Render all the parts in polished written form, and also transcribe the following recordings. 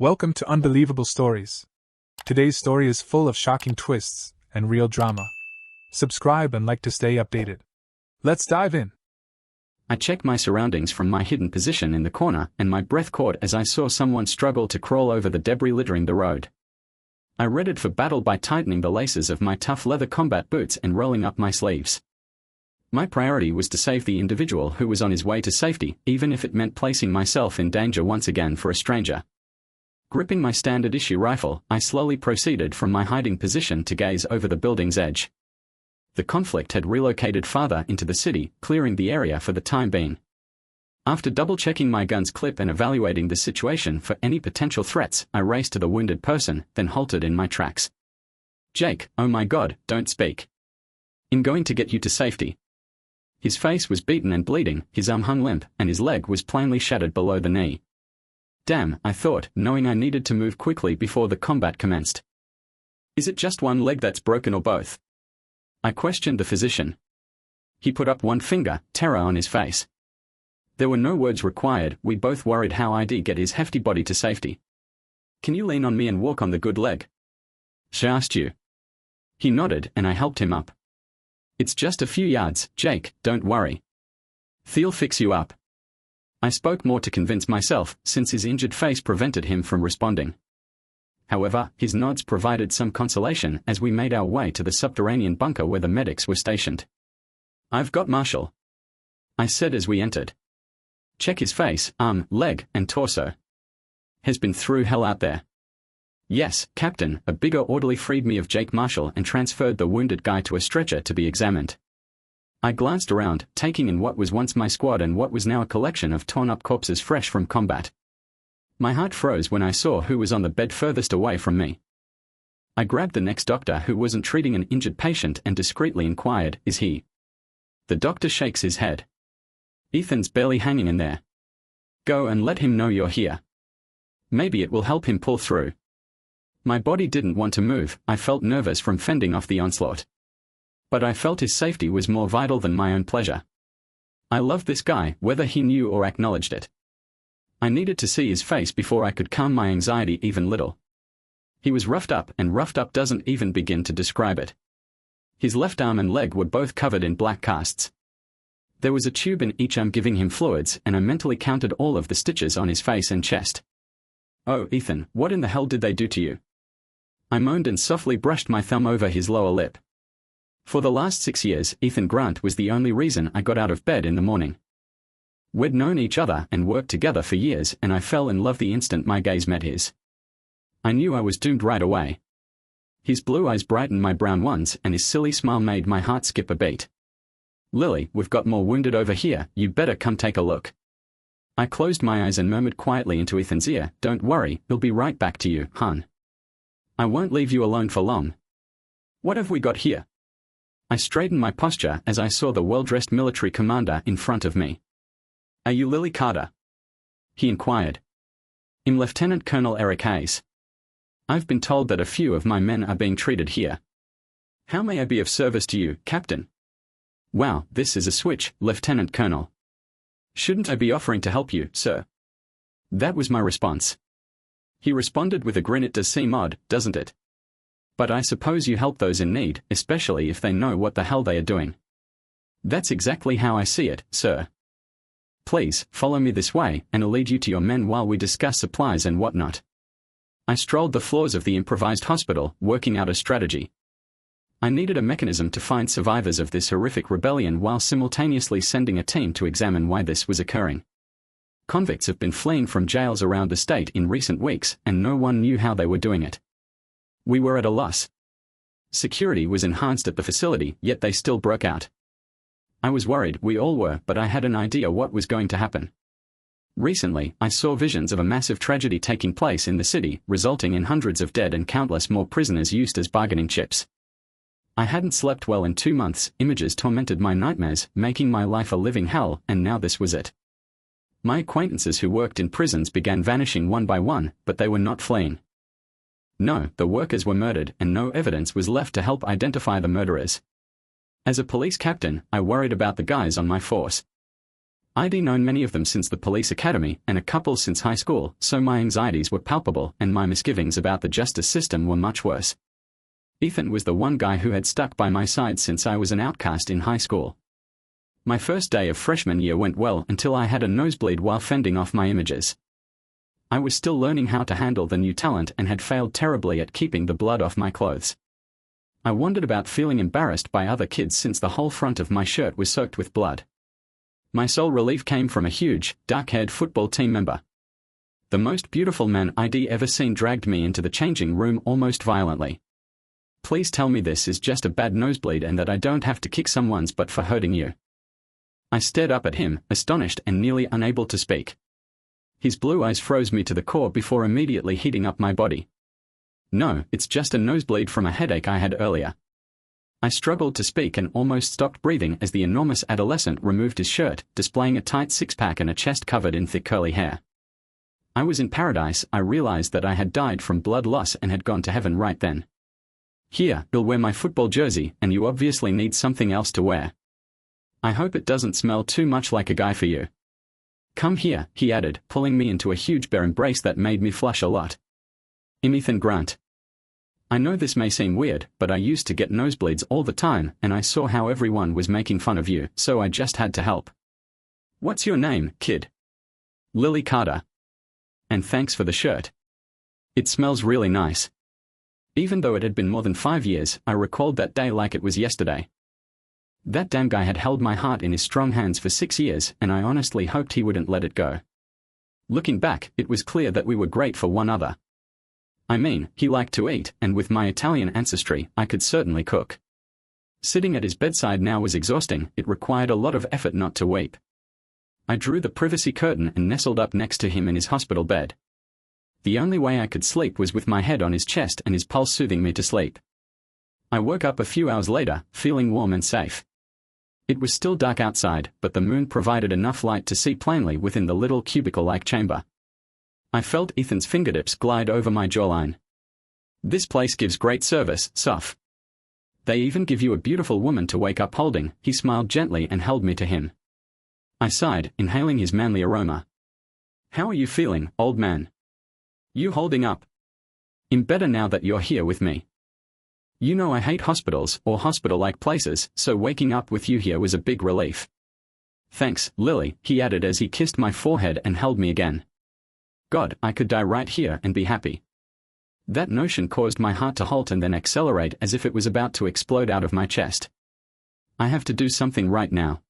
Welcome to Unbelievable Stories. Today's story is full of shocking twists and real drama. Subscribe and like to stay updated. Let's dive in. I checked my surroundings from my hidden position in the corner, and my breath caught as I saw someone struggle to crawl over the debris littering the road. I readied for battle by tightening the laces of my tough leather combat boots and rolling up my sleeves. My priority was to save the individual who was on his way to safety, even if it meant placing myself in danger once again for a stranger. Gripping my standard-issue rifle, I slowly proceeded from my hiding position to gaze over the building's edge. The conflict had relocated farther into the city, clearing the area for the time being. After double-checking my gun's clip and evaluating the situation for any potential threats, I raced to the wounded person, then halted in my tracks. "Jake, oh my God, don't speak. I'm going to get you to safety." His face was beaten and bleeding, his arm hung limp, and his leg was plainly shattered below the knee. Damn, I thought, knowing I needed to move quickly before the combat commenced. "Is it just one leg that's broken or both?" I questioned the physician. He put up one finger, terror on his face. There were no words required, we both worried how I'd get his hefty body to safety. "Can you lean on me and walk on the good leg?" she asked you. He nodded and I helped him up. "It's just a few yards, Jake, don't worry. Thee'll fix you up." I spoke more to convince myself, since his injured face prevented him from responding. However, his nods provided some consolation as we made our way to the subterranean bunker where the medics were stationed. "I've got Marshall," I said as we entered. "Check his face, arm, leg, and torso. Has been through hell out there." "Yes, Captain." A bigger orderly freed me of Jake Marshall and transferred the wounded guy to a stretcher to be examined. I glanced around, taking in what was once my squad and what was now a collection of torn-up corpses fresh from combat. My heart froze when I saw who was on the bed furthest away from me. I grabbed the next doctor who wasn't treating an injured patient and discreetly inquired, "Is he?" The doctor shakes his head. "Ethan's barely hanging in there. Go and let him know you're here. Maybe it will help him pull through." My body didn't want to move, I felt nervous from fending off the onslaught. But I felt his safety was more vital than my own pleasure. I loved this guy, whether he knew or acknowledged it. I needed to see his face before I could calm my anxiety even little. He was roughed up, and roughed up doesn't even begin to describe it. His left arm and leg were both covered in black casts. There was a tube in each arm giving him fluids, and I mentally counted all of the stitches on his face and chest. "Oh, Ethan, what in the hell did they do to you?" I moaned and softly brushed my thumb over his lower lip. For the last 6 years, Ethan Grant was the only reason I got out of bed in the morning. We'd known each other and worked together for years, and I fell in love the instant my gaze met his. I knew I was doomed right away. His blue eyes brightened my brown ones, and his silly smile made my heart skip a beat. "Lily, we've got more wounded over here, you better come take a look." I closed my eyes and murmured quietly into Ethan's ear, "Don't worry, he'll be right back to you, hon. I won't leave you alone for long." "What have we got here?" I straightened my posture as I saw the well-dressed military commander in front of me. "Are you Lily Carter?" he inquired. "I'm Lieutenant Colonel Eric Hayes. I've been told that a few of my men are being treated here. How may I be of service to you, Captain?" "Wow, this is a switch, Lieutenant Colonel. Shouldn't I be offering to help you, sir?" That was my response. He responded with a grin. "It does seem odd, doesn't it? But I suppose you help those in need, especially if they know what the hell they are doing." "That's exactly how I see it, sir. Please, follow me this way, and I'll lead you to your men while we discuss supplies and whatnot." I strolled the floors of the improvised hospital, working out a strategy. I needed a mechanism to find survivors of this horrific rebellion while simultaneously sending a team to examine why this was occurring. Convicts have been fleeing from jails around the state in recent weeks, and no one knew how they were doing it. We were at a loss. Security was enhanced at the facility, yet they still broke out. I was worried, we all were, but I had an idea what was going to happen. Recently, I saw visions of a massive tragedy taking place in the city, resulting in hundreds of dead and countless more prisoners used as bargaining chips. I hadn't slept well in 2 months, images tormented my nightmares, making my life a living hell, and now this was it. My acquaintances who worked in prisons began vanishing one by one, but they were not fleeing. No, the workers were murdered, and no evidence was left to help identify the murderers. As a police captain, I worried about the guys on my force. I'd known many of them since the police academy and a couple since high school, so my anxieties were palpable and my misgivings about the justice system were much worse. Ethan was the one guy who had stuck by my side since I was an outcast in high school. My first day of freshman year went well until I had a nosebleed while fending off my images. I was still learning how to handle the new talent and had failed terribly at keeping the blood off my clothes. I wondered about feeling embarrassed by other kids since the whole front of my shirt was soaked with blood. My sole relief came from a huge, dark-haired football team member. The most beautiful man I'd ever seen dragged me into the changing room almost violently. Please tell me this is just a bad nosebleed and that I don't have to kick someone's butt for hurting you. I stared up at him, astonished and nearly unable to speak. His blue eyes froze me to the core before immediately heating up my body. No, it's just a nosebleed from a headache I had earlier. I struggled to speak and almost stopped breathing as the enormous adolescent removed his shirt, displaying a tight six-pack and a chest covered in thick curly hair. I was in paradise. I realized that I had died from blood loss and had gone to heaven right then. Here, you'll wear my football jersey, and you obviously need something else to wear. I hope it doesn't smell too much like a guy for you. Come here, he added, pulling me into a huge bear embrace that made me flush a lot. Ethan grunt. I know this may seem weird, but I used to get nosebleeds all the time, and I saw how everyone was making fun of you, so I just had to help. What's your name, kid? Lily Carter. And thanks for the shirt. It smells really nice. Even though it had been more than 5 years, I recalled that day like it was yesterday. That damn guy had held my heart in his strong hands for 6 years, and I honestly hoped he wouldn't let it go. Looking back, it was clear that we were great for one another. I mean, he liked to eat, and with my Italian ancestry, I could certainly cook. Sitting at his bedside now was exhausting. It required a lot of effort not to weep. I drew the privacy curtain and nestled up next to him in his hospital bed. The only way I could sleep was with my head on his chest and his pulse soothing me to sleep. I woke up a few hours later, feeling warm and safe. It was still dark outside, but the moon provided enough light to see plainly within the little cubicle-like chamber. I felt Ethan's fingertips glide over my jawline. This place gives great service, Soph. They even give you a beautiful woman to wake up holding. He smiled gently and held me to him. I sighed, inhaling his manly aroma. How are you feeling, old man? You holding up? I'm better now that you're here with me. You know I hate hospitals or hospital-like places, so waking up with you here was a big relief. Thanks, Lily, he added as he kissed my forehead and held me again. God, I could die right here and be happy. That notion caused my heart to halt and then accelerate as if it was about to explode out of my chest. I have to do something right now.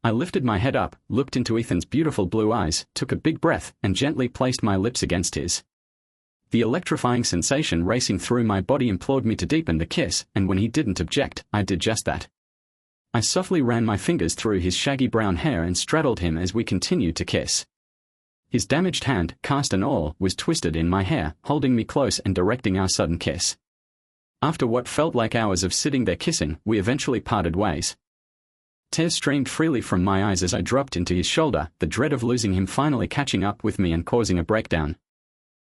I lifted my head up, looked into Ethan's beautiful blue eyes, took a big breath, and gently placed my lips against his. The electrifying sensation racing through my body implored me to deepen the kiss, and when he didn't object, I did just that. I softly ran my fingers through his shaggy brown hair and straddled him as we continued to kiss. His damaged hand, cast and all, was twisted in my hair, holding me close and directing our sudden kiss. After what felt like hours of sitting there kissing, we eventually parted ways. Tears streamed freely from my eyes as I dropped into his shoulder, the dread of losing him finally catching up with me and causing a breakdown.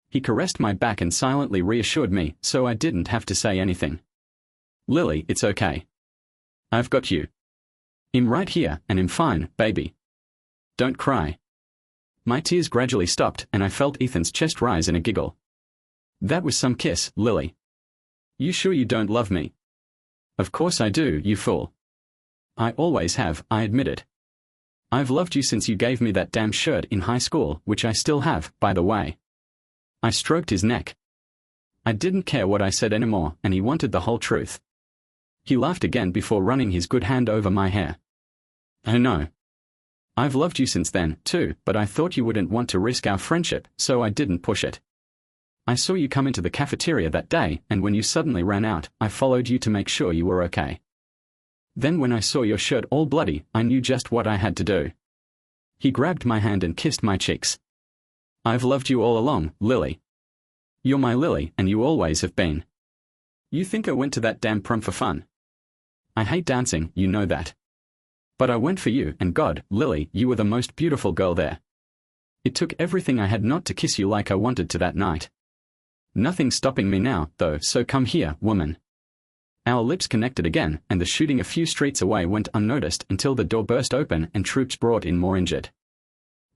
He caressed my back and silently reassured me, so I didn't have to say anything. Lily, it's okay. I've got you. I'm right here, and I'm fine, baby. Don't cry. My tears gradually stopped, and I felt Ethan's chest rise in a giggle. That was some kiss, Lily. You sure you don't love me? Of course I do, you fool. I always have, I admit it. I've loved you since you gave me that damn shirt in high school, which I still have, by the way. I stroked his neck. I didn't care what I said anymore, and he wanted the whole truth. He laughed again before running his good hand over my hair. Oh no. I've loved you since then, too, but I thought you wouldn't want to risk our friendship, so I didn't push it. I saw you come into the cafeteria that day, and when you suddenly ran out, I followed you to make sure you were okay. Then when I saw your shirt all bloody, I knew just what I had to do. He grabbed my hand and kissed my cheeks. I've loved you all along, Lily. You're my Lily, and you always have been. You think I went to that damn prom for fun? I hate dancing, you know that. But I went for you, and God, Lily, you were the most beautiful girl there. It took everything I had not to kiss you like I wanted to that night. Nothing's stopping me now, though, so come here, woman. Our lips connected again, and the shooting a few streets away went unnoticed until the door burst open and troops brought in more injured.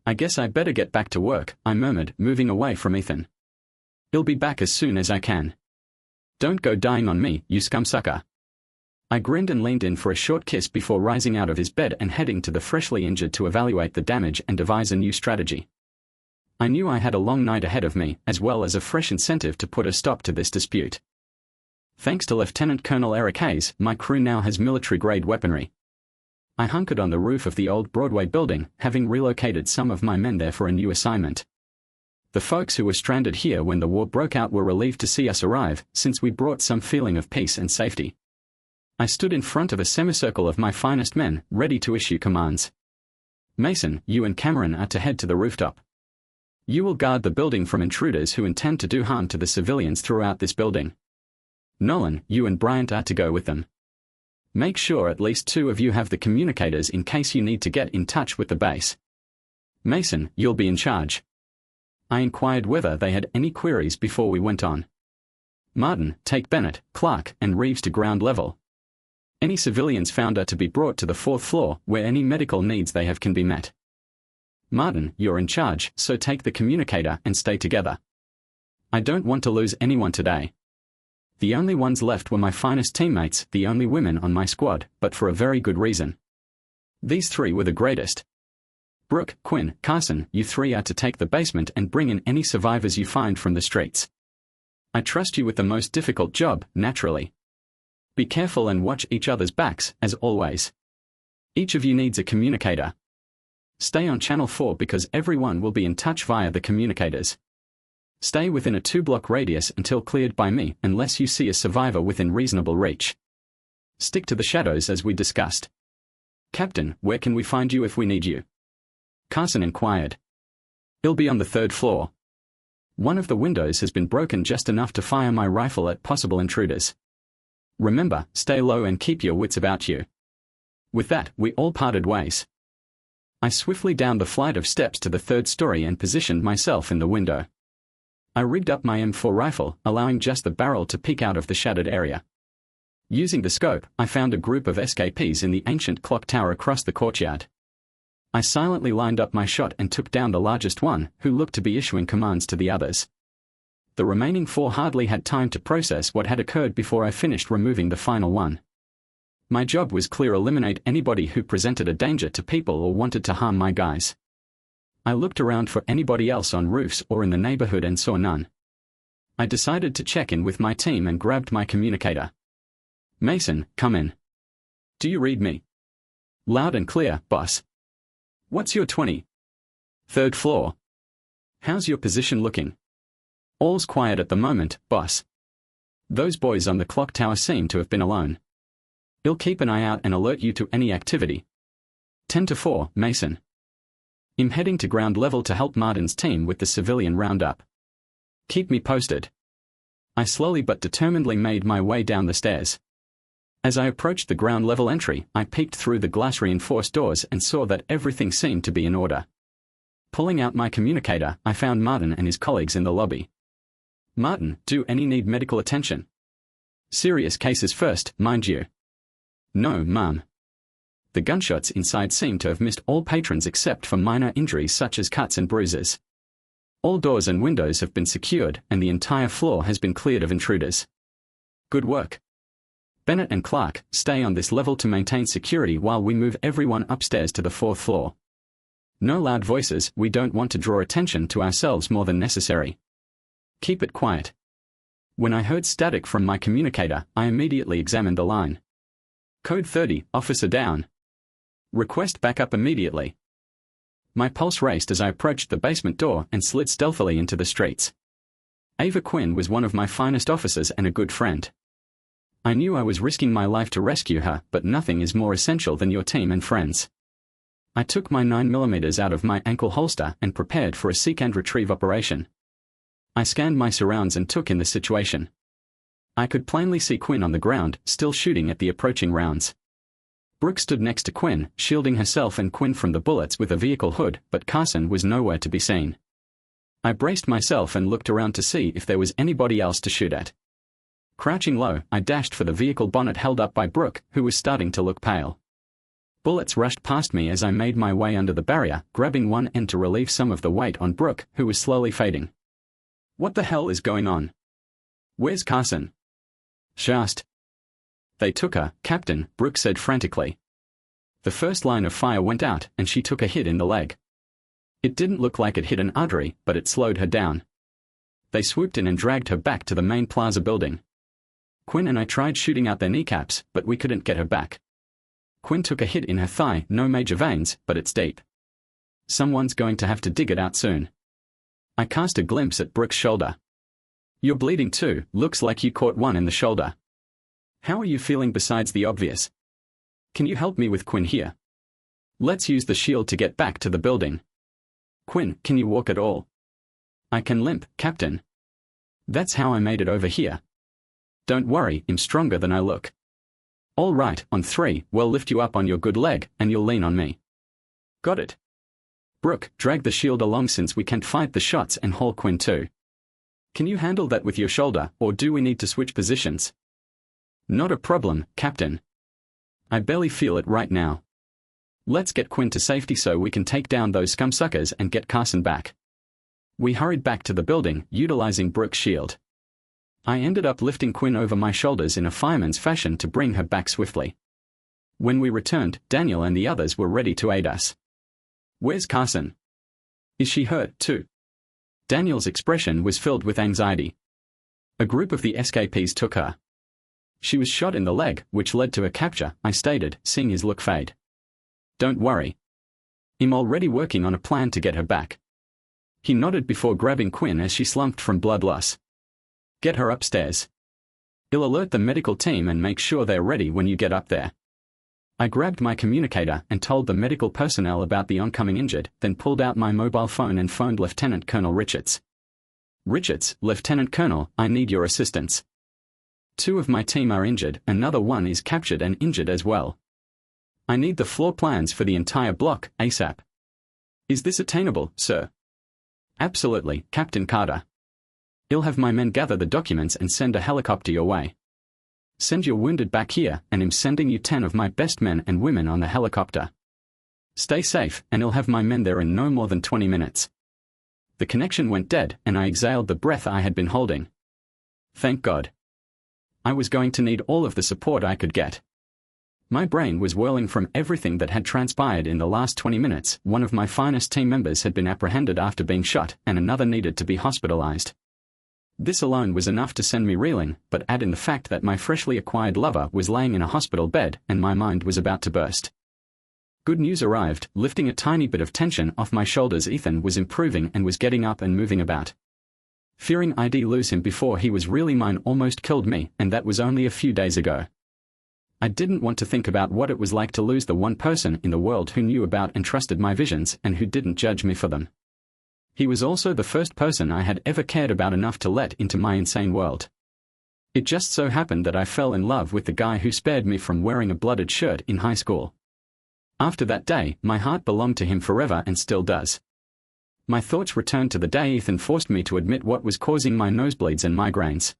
"I guess I better get back to work," I murmured, moving away from Ethan. "I'll be back as soon as I can. Don't go dying on me, you scumsucker." I grinned and leaned in for a short kiss before rising out of his bed and heading to the freshly injured to evaluate the damage and devise a new strategy. I knew I had a long night ahead of me, as well as a fresh incentive to put a stop to this dispute. Thanks to Lieutenant Colonel Eric Hayes, my crew now has military-grade weaponry. I hunkered on the roof of the old Broadway building, having relocated some of my men there for a new assignment. The folks who were stranded here when the war broke out were relieved to see us arrive, since we brought some feeling of peace and safety. I stood in front of a semicircle of my finest men, ready to issue commands. "Mason, you and Cameron are to head to the rooftop. You will guard the building from intruders who intend to do harm to the civilians throughout this building. Nolan, you and Bryant are to go with them. Make sure at least 2 of you have the communicators in case you need to get in touch with the base. Mason, you'll be in charge." I inquired whether they had any queries before we went on. "Martin, take Bennett, Clark, and Reeves to ground level. Any civilians found are to be brought to the 4th floor, where any medical needs they have can be met. Martin, you're in charge, so take the communicator and stay together. I don't want to lose anyone today." The only ones left were my finest teammates, the only women on my squad, but for a very good reason. These 3 were the greatest. "Brooke, Quinn, Carson, you 3 are to take the basement and bring in any survivors you find from the streets. I trust you with the most difficult job, naturally. Be careful and watch each other's backs, as always. Each of you needs a communicator. Stay on Channel 4 because everyone will be in touch via the communicators. Stay within a 2-block radius until cleared by me, unless you see a survivor within reasonable reach. Stick to the shadows as we discussed. Captain, where can we find you if we need you?" Carson inquired. "He'll be on the 3rd floor. One of the windows has been broken just enough to fire my rifle at possible intruders. Remember, stay low and keep your wits about you." With that, we all parted ways. I swiftly downed the flight of steps to the 3rd story and positioned myself in the window. I rigged up my M4 rifle, allowing just the barrel to peek out of the shattered area. Using the scope, I found a group of escapees in the ancient clock tower across the courtyard. I silently lined up my shot and took down the largest one, who looked to be issuing commands to the others. The remaining 4 hardly had time to process what had occurred before I finished removing the final one. My job was clear: eliminate anybody who presented a danger to people or wanted to harm my guys. I looked around for anybody else on roofs or in the neighborhood and saw none. I decided to check in with my team and grabbed my communicator. "Mason, come in. Do you read me?" "Loud and clear, boss." "What's your 20? 3rd floor. How's your position looking?" "All's quiet at the moment, boss. Those boys on the clock tower seem to have been alone. I'll keep an eye out and alert you to any activity." 10 to 4, Mason. I'm heading to ground level to help Martin's team with the civilian roundup. Keep me posted. I slowly but determinedly made my way down the stairs. As I approached the ground level entry, I peeked through the glass-reinforced doors and saw that everything seemed to be in order. Pulling out my communicator, I found Martin and his colleagues in the lobby. "Martin, do any need medical attention?" "Serious cases first, mind you." "No, ma'am." The gunshots inside seemed to have missed all patrons except for minor injuries such as cuts and bruises. All doors and windows have been secured, and the entire floor has been cleared of intruders. Good work. Bennett and Clark, stay on this level to maintain security while we move everyone upstairs to the 4th floor. No loud voices, we don't want to draw attention to ourselves more than necessary. Keep it quiet. When I heard static from my communicator, I immediately examined the line. Code 30, officer down. Request backup immediately. My pulse raced as I approached the basement door and slid stealthily into the streets. Ava Quinn was one of my finest officers and a good friend. I knew I was risking my life to rescue her, but nothing is more essential than your team and friends. I took my 9mm out of my ankle holster and prepared for a seek and retrieve operation. I scanned my surrounds and took in the situation. I could plainly see Quinn on the ground, still shooting at the approaching rounds. Brooke stood next to Quinn, shielding herself and Quinn from the bullets with a vehicle hood, but Carson was nowhere to be seen. I braced myself and looked around to see if there was anybody else to shoot at. Crouching low, I dashed for the vehicle bonnet held up by Brooke, who was starting to look pale. Bullets rushed past me as I made my way under the barrier, grabbing one end to relieve some of the weight on Brooke, who was slowly fading. What the hell is going on? Where's Carson? Shast. They took her, Captain, Brooke said frantically. The first line of fire went out, and she took a hit in the leg. It didn't look like it hit an artery, but it slowed her down. They swooped in and dragged her back to the main plaza building. Quinn and I tried shooting out their kneecaps, but we couldn't get her back. Quinn took a hit in her thigh, no major veins, but it's deep. Someone's going to have to dig it out soon. I cast a glimpse at Brooke's shoulder. You're bleeding too, looks like you caught one in the shoulder. How are you feeling besides the obvious? Can you help me with Quinn here? Let's use the shield to get back to the building. Quinn, can you walk at all? I can limp, Captain. That's how I made it over here. Don't worry, I'm stronger than I look. All right, on 3, we'll lift you up on your good leg, and you'll lean on me. Got it. Brooke, drag the shield along since we can't fight the shots and haul Quinn too. Can you handle that with your shoulder, or do we need to switch positions? Not a problem, Captain. I barely feel it right now. Let's get Quinn to safety so we can take down those scumsuckers and get Carson back. We hurried back to the building, utilizing Brooke's shield. I ended up lifting Quinn over my shoulders in a fireman's fashion to bring her back swiftly. When we returned, Daniel and the others were ready to aid us. Where's Carson? Is she hurt too? Daniel's expression was filled with anxiety. A group of the escapees took her. She was shot in the leg, which led to her capture, I stated, seeing his look fade. Don't worry. I'm already working on a plan to get her back. He nodded before grabbing Quinn as she slumped from blood loss. Get her upstairs. I'll alert the medical team and make sure they're ready when you get up there. I grabbed my communicator and told the medical personnel about the oncoming injured, then pulled out my mobile phone and phoned Lieutenant Colonel Richards. Richards, Lieutenant Colonel, I need your assistance. 2 of my team are injured, another one is captured and injured as well. I need the floor plans for the entire block, ASAP. Is this attainable, sir? Absolutely, Captain Carter. I'll have my men gather the documents and send a helicopter your way. Send your wounded back here, and I'm sending you 10 of my best men and women on the helicopter. Stay safe, and I'll have my men there in no more than 20 minutes. The connection went dead, and I exhaled the breath I had been holding. Thank God. I was going to need all of the support I could get. My brain was whirling from everything that had transpired in the last 20 minutes. One of my finest team members had been apprehended after being shot, and another needed to be hospitalized. This alone was enough to send me reeling, but add in the fact that my freshly acquired lover was laying in a hospital bed, and my mind was about to burst. Good news arrived, lifting a tiny bit of tension off my shoulders. Ethan was improving and was getting up and moving about. Fearing I'd lose him before he was really mine almost killed me, and that was only a few days ago. I didn't want to think about what it was like to lose the one person in the world who knew about and trusted my visions and who didn't judge me for them. He was also the first person I had ever cared about enough to let into my insane world. It just so happened that I fell in love with the guy who spared me from wearing a blooded shirt in high school. After that day, my heart belonged to him forever and still does. My thoughts returned to the day Ethan forced me to admit what was causing my nosebleeds and migraines.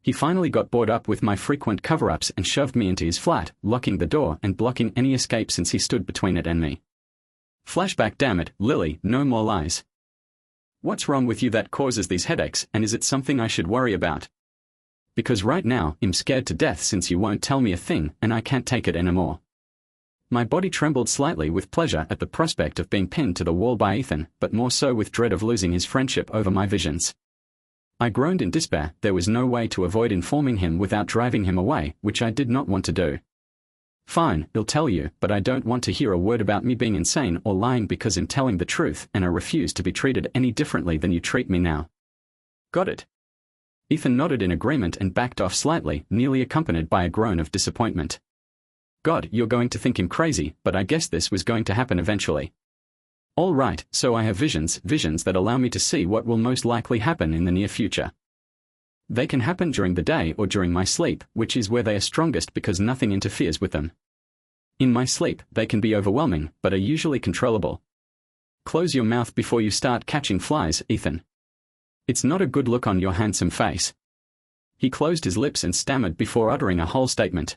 He finally got bored up with my frequent cover-ups and shoved me into his flat, locking the door and blocking any escape since he stood between it and me. Flashback. Damn it, Lily, no more lies. What's wrong with you that causes these headaches, and is it something I should worry about? Because right now, I'm scared to death since you won't tell me a thing, and I can't take it anymore. My body trembled slightly with pleasure at the prospect of being pinned to the wall by Ethan, but more so with dread of losing his friendship over my visions. I groaned in despair. There was no way to avoid informing him without driving him away, which I did not want to do. Fine, I'll tell you, but I don't want to hear a word about me being insane or lying because I'm telling the truth, and I refuse to be treated any differently than you treat me now. Got it? Ethan nodded in agreement and backed off slightly, nearly accompanied by a groan of disappointment. God, you're going to think him crazy, but I guess this was going to happen eventually. All right, so I have visions that allow me to see what will most likely happen in the near future. They can happen during the day or during my sleep, which is where they are strongest because nothing interferes with them. In my sleep, they can be overwhelming, but are usually controllable. Close your mouth before you start catching flies, Ethan. It's not a good look on your handsome face. He closed his lips and stammered before uttering a whole statement.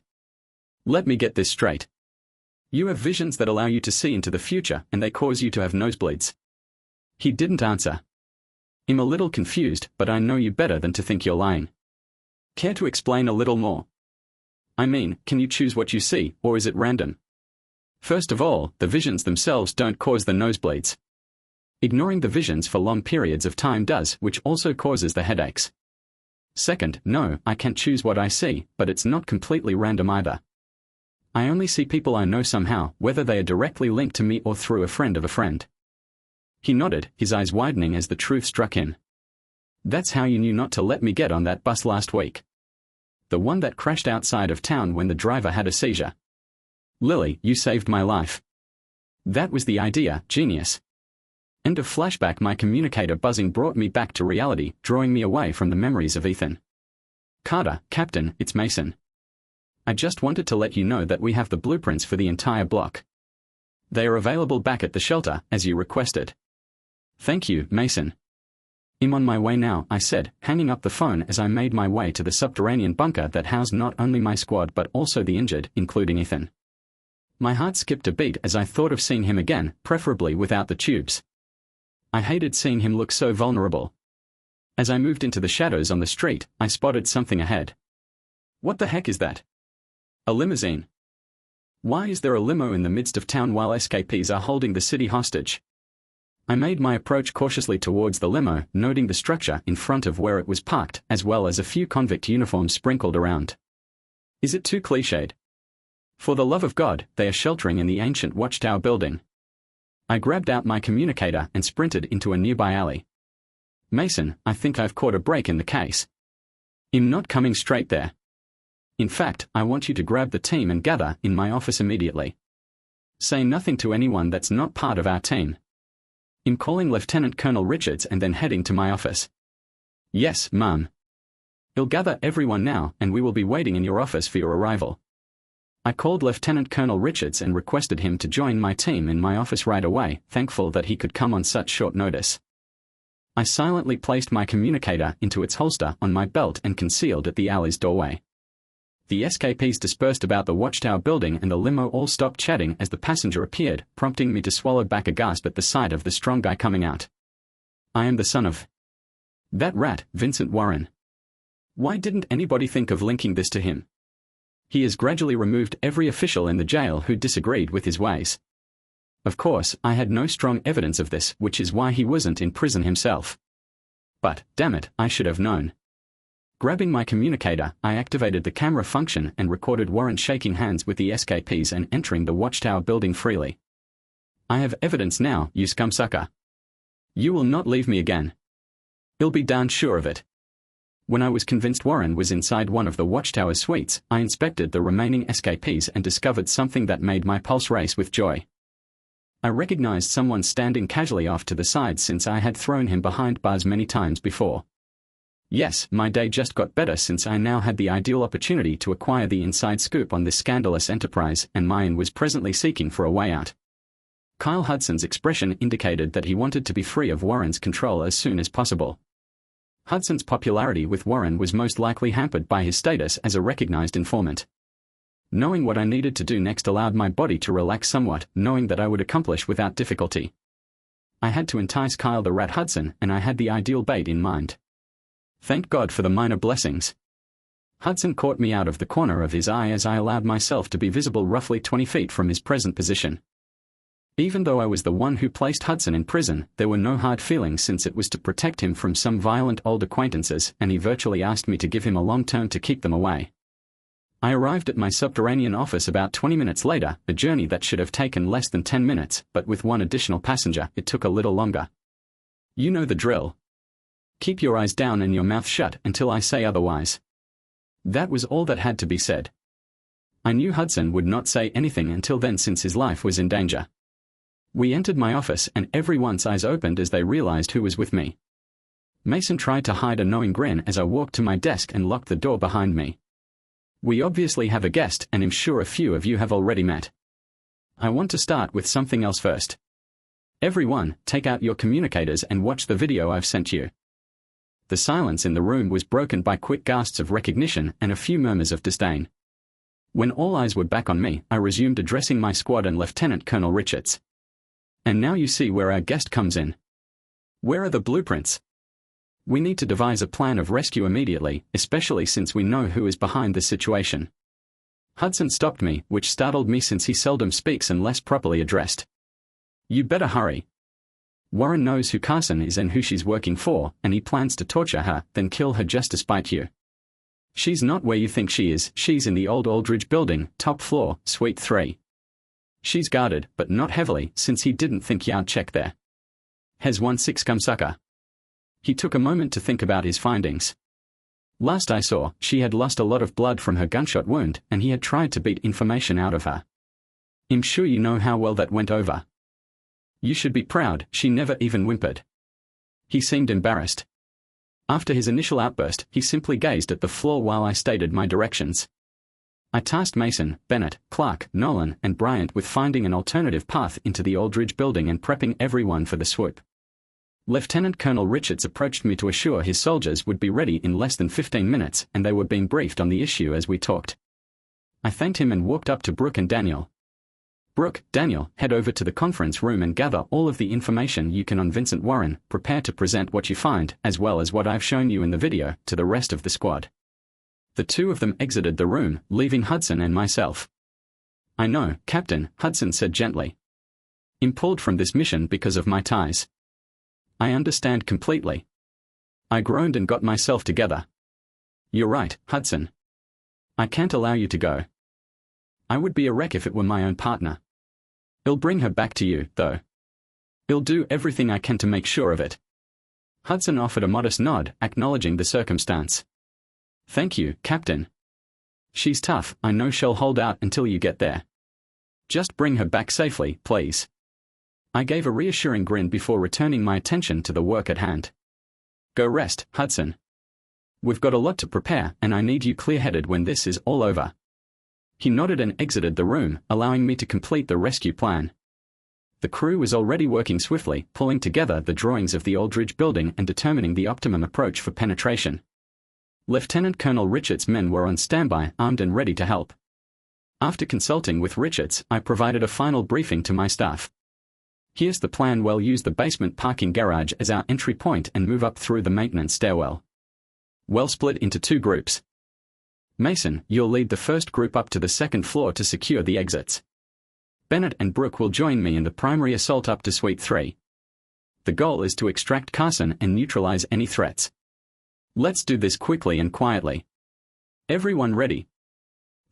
Let me get this straight. You have visions that allow you to see into the future and they cause you to have nosebleeds. He didn't answer. I'm a little confused, but I know you better than to think you're lying. Care to explain a little more? I mean, can you choose what you see, or is it random? First of all, the visions themselves don't cause the nosebleeds. Ignoring the visions for long periods of time does, which also causes the headaches. Second, no, I can't choose what I see, but it's not completely random either. I only see people I know somehow, whether they are directly linked to me or through a friend of a friend. He nodded, his eyes widening as the truth struck in. That's how you knew not to let me get on that bus last week. The one that crashed outside of town when the driver had a seizure. Lily, you saved my life. That was the idea, genius. End of flashback. My communicator buzzing brought me back to reality, drawing me away from the memories of Ethan. Carter, Captain, it's Mason. I just wanted to let you know that we have the blueprints for the entire block. They are available back at the shelter, as you requested. Thank you, Mason. I'm on my way now, I said, hanging up the phone as I made my way to the subterranean bunker that housed not only my squad but also the injured, including Ethan. My heart skipped a beat as I thought of seeing him again, preferably without the tubes. I hated seeing him look so vulnerable. As I moved into the shadows on the street, I spotted something ahead. What the heck is that? A limousine. Why is there a limo in the midst of town while escapees are holding the city hostage? I made my approach cautiously towards the limo, noting the structure in front of where it was parked, as well as a few convict uniforms sprinkled around. Is it too cliched? For the love of God, they are sheltering in the ancient watchtower building. I grabbed out my communicator and sprinted into a nearby alley. Mason, I think I've caught a break in the case. I'm not coming straight there. In fact, I want you to grab the team and gather in my office immediately. Say nothing to anyone that's not part of our team. I'm calling Lieutenant Colonel Richards and then heading to my office. Yes, Mum. He'll gather everyone now and we will be waiting in your office for your arrival. I called Lieutenant Colonel Richards and requested him to join my team in my office right away, thankful that he could come on such short notice. I silently placed my communicator into its holster on my belt and concealed at the alley's doorway. The escapees dispersed about the watchtower building and the limo all stopped chatting as the passenger appeared, prompting me to swallow back a gasp at the sight of the strong guy coming out. I am the son of that rat, Vincent Warren. Why didn't anybody think of linking this to him? He has gradually removed every official in the jail who disagreed with his ways. Of course, I had no strong evidence of this, which is why he wasn't in prison himself. But, damn it, I should have known. Grabbing my communicator, I activated the camera function and recorded Warren shaking hands with the escapees and entering the watchtower building freely. I have evidence now, you scumsucker. You will not leave me again. You'll be darn sure of it. When I was convinced Warren was inside one of the watchtower's suites, I inspected the remaining escapees and discovered something that made my pulse race with joy. I recognized someone standing casually off to the side since I had thrown him behind bars many times before. Yes, my day just got better since I now had the ideal opportunity to acquire the inside scoop on this scandalous enterprise, and mine was presently seeking for a way out. Kyle Hudson's expression indicated that he wanted to be free of Warren's control as soon as possible. Hudson's popularity with Warren was most likely hampered by his status as a recognized informant. Knowing what I needed to do next allowed my body to relax somewhat, knowing that I would accomplish without difficulty. I had to entice Kyle the Rat Hudson, and I had the ideal bait in mind. Thank God for the minor blessings. Hudson caught me out of the corner of his eye as I allowed myself to be visible roughly 20 feet from his present position. Even though I was the one who placed Hudson in prison, there were no hard feelings since it was to protect him from some violent old acquaintances, and he virtually asked me to give him a long term to keep them away. I arrived at my subterranean office about 20 minutes later, a journey that should have taken less than 10 minutes, but with one additional passenger, it took a little longer. You know the drill. Keep your eyes down and your mouth shut until I say otherwise. That was all that had to be said. I knew Hudson would not say anything until then since his life was in danger. We entered my office and everyone's eyes opened as they realized who was with me. Mason tried to hide a knowing grin as I walked to my desk and locked the door behind me. We obviously have a guest, and I'm sure a few of you have already met. I want to start with something else first. Everyone, take out your communicators and watch the video I've sent you. The silence in the room was broken by quick gasps of recognition and a few murmurs of disdain. When all eyes were back on me, I resumed addressing my squad and Lieutenant Colonel Richards. And now you see where our guest comes in. Where are the blueprints? We need to devise a plan of rescue immediately, especially since we know who is behind this situation. Hudson stopped me, which startled me since he seldom speaks unless properly addressed. You better hurry. Warren knows who Carson is and who she's working for, and he plans to torture her, then kill her just to spite you. She's not where you think she is, she's in the old Aldridge building, top floor, suite 3. She's guarded, but not heavily, since he didn't think you'd check there. Has 1-6 come sucker? He took a moment to think about his findings. Last I saw, she had lost a lot of blood from her gunshot wound, and he had tried to beat information out of her. I'm sure you know how well that went over. You should be proud, she never even whimpered. He seemed embarrassed. After his initial outburst, he simply gazed at the floor while I stated my directions. I tasked Mason, Bennett, Clark, Nolan, and Bryant with finding an alternative path into the Aldridge building and prepping everyone for the swoop. Lieutenant Colonel Richards approached me to assure his soldiers would be ready in less than 15 minutes, and they were being briefed on the issue as we talked. I thanked him and walked up to Brooke and Daniel. Brooke, Daniel, head over to the conference room and gather all of the information you can on Vincent Warren. Prepare to present what you find, as well as what I've shown you in the video, to the rest of the squad. The two of them exited the room, leaving Hudson and myself. I know, Captain, Hudson said gently. I'm pulled from this mission because of my ties. I understand completely. I groaned and got myself together. You're right, Hudson. I can't allow you to go. I would be a wreck if it were my own partner. I'll bring her back to you, though. I'll do everything I can to make sure of it. Hudson offered a modest nod, acknowledging the circumstance. Thank you, Captain. She's tough, I know she'll hold out until you get there. Just bring her back safely, please. I gave a reassuring grin before returning my attention to the work at hand. Go rest, Hudson. We've got a lot to prepare, and I need you clear-headed when this is all over. He nodded and exited the room, allowing me to complete the rescue plan. The crew was already working swiftly, pulling together the drawings of the Aldridge building and determining the optimum approach for penetration. Lieutenant Colonel Richards' men were on standby, armed and ready to help. After consulting with Richards, I provided a final briefing to my staff. Here's the plan: we'll use the basement parking garage as our entry point and move up through the maintenance stairwell. We'll split into 2 groups. Mason, you'll lead the first group up to the second floor to secure the exits. Bennett and Brooke will join me in the primary assault up to Suite 3. The goal is to extract Carson and neutralize any threats. Let's do this quickly and quietly. Everyone ready?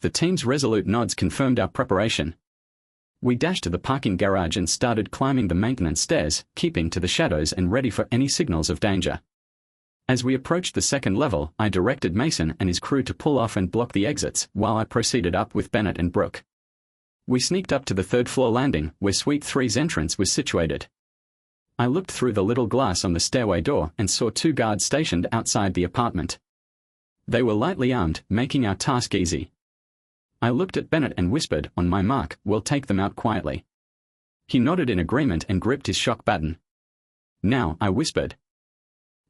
The team's resolute nods confirmed our preparation. We dashed to the parking garage and started climbing the maintenance stairs, keeping to the shadows and ready for any signals of danger. As we approached the second level, I directed Mason and his crew to pull off and block the exits, while I proceeded up with Bennett and Brooke. We sneaked up to the third-floor landing, where Suite 3's entrance was situated. I looked through the little glass on the stairway door and saw 2 guards stationed outside the apartment. They were lightly armed, making our task easy. I looked at Bennett and whispered, "On my mark, we'll take them out quietly." He nodded in agreement and gripped his shock baton. "Now," I whispered.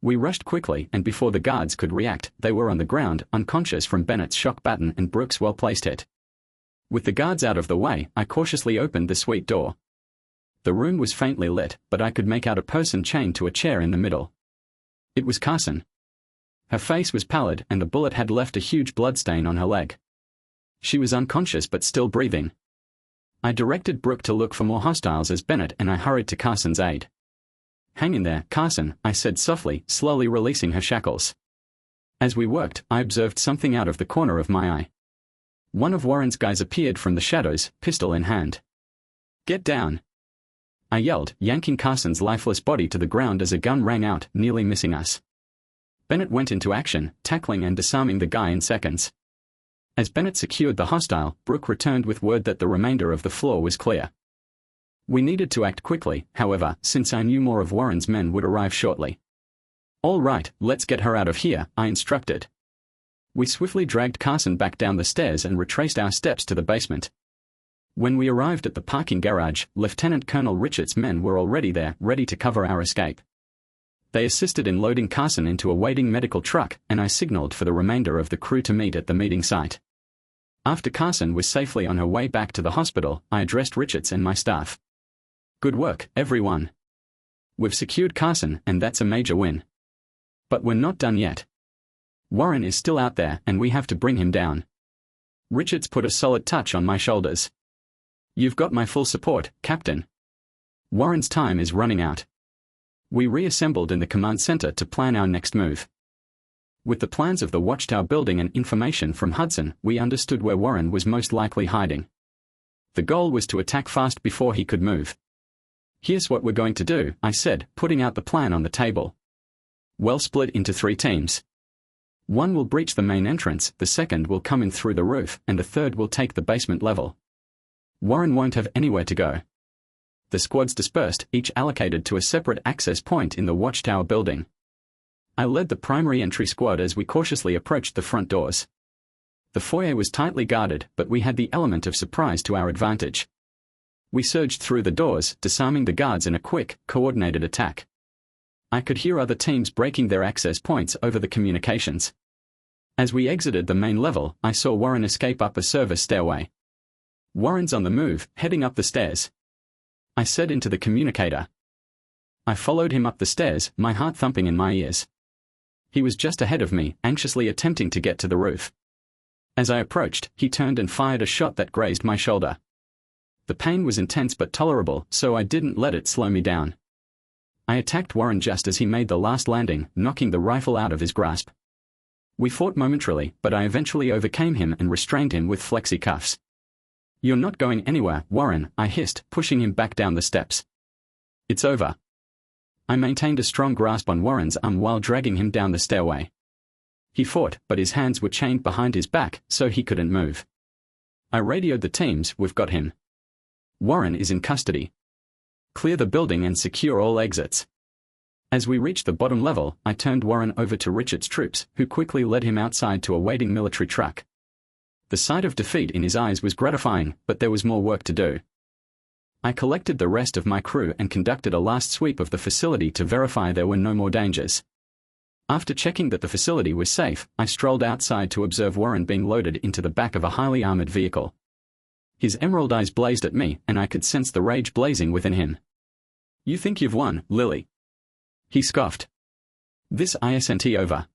We rushed quickly, and before the guards could react, they were on the ground, unconscious from Bennett's shock baton and Brooke's well-placed hit. With the guards out of the way, I cautiously opened the suite door. The room was faintly lit, but I could make out a person chained to a chair in the middle. It was Carson. Her face was pallid, and the bullet had left a huge bloodstain on her leg. She was unconscious but still breathing. I directed Brooke to look for more hostiles as Bennett and I hurried to Carson's aid. "Hang in there, Carson," I said softly, slowly releasing her shackles. As we worked, I observed something out of the corner of my eye. One of Warren's guys appeared from the shadows, pistol in hand. "Get down!" I yelled, yanking Carson's lifeless body to the ground as a gun rang out, nearly missing us. Bennett went into action, tackling and disarming the guy in seconds. As Bennett secured the hostile, Brooke returned with word that the remainder of the floor was clear. We needed to act quickly, however, since I knew more of Warren's men would arrive shortly. "All right, let's get her out of here," I instructed. We swiftly dragged Carson back down the stairs and retraced our steps to the basement. When we arrived at the parking garage, Lieutenant Colonel Richards' men were already there, ready to cover our escape. They assisted in loading Carson into a waiting medical truck, and I signaled for the remainder of the crew to meet at the meeting site. After Carson was safely on her way back to the hospital, I addressed Richards and my staff. Good work, everyone. We've secured Carson, and that's a major win. But we're not done yet. Warren is still out there, and we have to bring him down. Richards put a solid touch on my shoulders. You've got my full support, Captain. Warren's time is running out. We reassembled in the command center to plan our next move. With the plans of the watchtower building and information from Hudson, we understood where Warren was most likely hiding. The goal was to attack fast before he could move. Here's what we're going to do, I said, putting out the plan on the table. We'll split into 3 teams. One will breach the main entrance, the second will come in through the roof, and the third will take the basement level. Warren won't have anywhere to go. The squads dispersed, each allocated to a separate access point in the watchtower building. I led the primary entry squad as we cautiously approached the front doors. The foyer was tightly guarded, but we had the element of surprise to our advantage. We surged through the doors, disarming the guards in a quick, coordinated attack. I could hear other teams breaking their access points over the communications. As we exited the main level, I saw Warren escape up a service stairway. Warren's on the move, heading up the stairs. I said into the communicator. I followed him up the stairs, my heart thumping in my ears. He was just ahead of me, anxiously attempting to get to the roof. As I approached, he turned and fired a shot that grazed my shoulder. The pain was intense but tolerable, so I didn't let it slow me down. I attacked Warren just as he made the last landing, knocking the rifle out of his grasp. We fought momentarily, but I eventually overcame him and restrained him with flexi cuffs. You're not going anywhere, Warren, I hissed, pushing him back down the steps. It's over. I maintained a strong grasp on Warren's arm while dragging him down the stairway. He fought, but his hands were chained behind his back, so he couldn't move. I radioed the teams, we've got him. Warren is in custody. Clear the building and secure all exits. As we reached the bottom level, I turned Warren over to Richard's troops, who quickly led him outside to a waiting military truck. The sight of defeat in his eyes was gratifying, but there was more work to do. I collected the rest of my crew and conducted a last sweep of the facility to verify there were no more dangers. After checking that the facility was safe, I strolled outside to observe Warren being loaded into the back of a highly armored vehicle. His emerald eyes blazed at me, and I could sense the rage blazing within him. You think you've won, Lily? He scoffed. This isn't over.